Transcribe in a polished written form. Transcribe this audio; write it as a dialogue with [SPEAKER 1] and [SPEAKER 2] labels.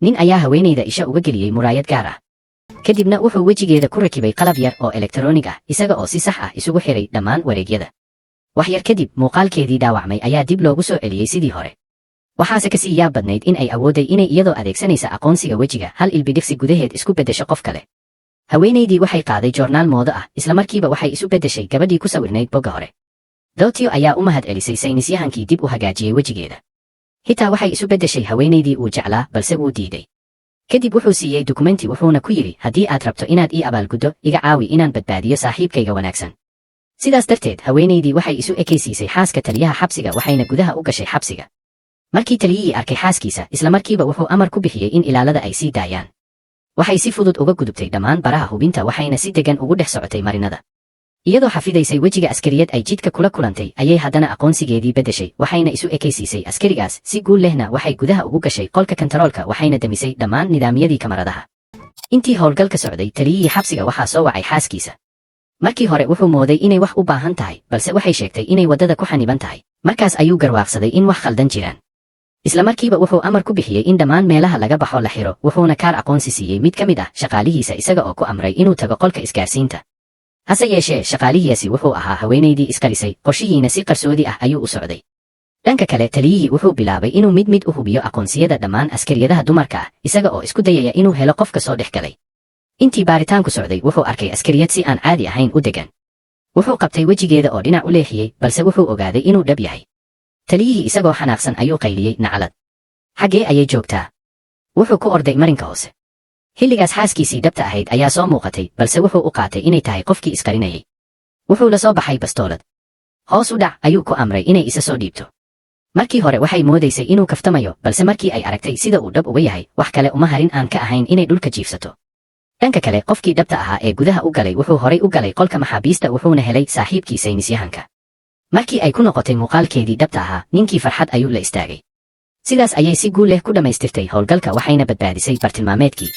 [SPEAKER 1] nin ayaa haweenayda isha uga geliyey muraayad gaar ah kadibna wuxuu wejigeeda ku rakibay qalab yar oo elektaroonig ah isaga oo si sax ah isugu xiray dhammaan wareegyada wax yar kadib muuqaalkeedii dhaawacmay ayaa dib loogu soo celiyey sidii hore waxaase kasii yaab badnayd in ay awooday inay iyadoo adeegsanaysa aqoonsiga wejiga hal ilbidhiqsi gudaheed isku beddesho qof kale haweenaydii waxay qaaday joornaal moodo ah islamarkiiba waxay isu beddeshay gabadhii ku sawirnayd bogga hore dotio ayaa u mahad celisay saynisyahankii dib u hagaajiyey wejigeeda xitaa waxay isu beddeshay haweenaydii uu jeclaa balse wuu diiday kadib wuxuu siiyey dukumenti wuxuuna ku yidhi haddii aad rabto inaad ii abaalguddo iga caawi inaan badbaadiyo saaxiibkayga wanaagsan sidaas darteed haweenaydii waxay isu ekaysiisay xaaska taliyaha xabsiga waxayna gudaha u gashay xabsiga markii taliyihii arkay xaaskiisa islamarkiiba wuxuu amar ku bixiyey in ilaalada ay sii daayaan waxay si fudud uga gudubtay dhammaan baraha hubinta waxayna si deggan ugu dhex socotay marinada iyadoo xafidaysay wejiga askariyad ay jidka kula kulantay ayay haddana aqoonsigeedii beddeshay waxayna isu ekaysiisay askarigaas si guul lehna waxay gudaha ugu gashay qolka kantaroolka waxayna demisay dhammaan nidaamyadii kamaradaha intii howlgalka socday taliyihii xabsiga waxaa soo wacay xaaskiisa markii hore wuxuu mooday inay wax u baahan tahay balse waxay sheegtay inay waddada ku xaniban tahay markaas ayuu garwaaqsaday in wax khaldan jiraan islamarkiiba wuxuu amar ku bixiyey in dhammaan meelaha laga baxo la xiro wuxuuna kaar aqoonsi siiyey mid ka mid ah shaqaalihiisa isaga oo ku amray inuu tago qolka isgaarsiinta hase yeeshee shaqaalihiisi wuxuu ahaa haweenaydii isqarisay qorshihiina si qarsoodi ah ayuu u socday dhanka kale taliyihii wuxuu bilaabay inuu mid mid u hubiyo aqoonsiyada dhammaan askariyadaha dumarka ah isaga oo isku dayaya inuu helo qofka soo dhex galay intii baaritaanku socday wuxuu arkay askariyad si aan caadi ahayn u degan wuxuu qabtay wejigeeda oo dhinac u leexiyey balse wuxuu ogaaday inuu dhab yahay taliyihii isagoo xanaaqsan ayuu qayliyey naclad xaggee ayay joogtaa wuxuu ku orday marinka hoose xilligaas xaaskiisii dhabta ahayd ayaa soo muuqatay balse wuxuu u qaatay inay tahay qofkii isqarinayay wuxuu la soo baxay bastoolad hoos u dhac ayuu ku amray inay isa soo dhiibto markii hore waxay moodaysay inuu kaftamayo balse markii ay aragtay sida uu dhab uga yahay wax kale uma harin aan ka ahayn inay dhulka jiifsato dhanka kale qofkii dhabta ahaa ee gudaha u galay wuxuu horay u galay qolka maxaabiista wuxuuna helay saaxiibkii saynisyahanka markii ay ku noqotay muuqaalkeedii dhabta ahaa ninkii farxad ayuu la istaagay sidaas ayay si guul leh ku dhammaystirtay howlgalka waxayna badbaadisay bartilmaameedkii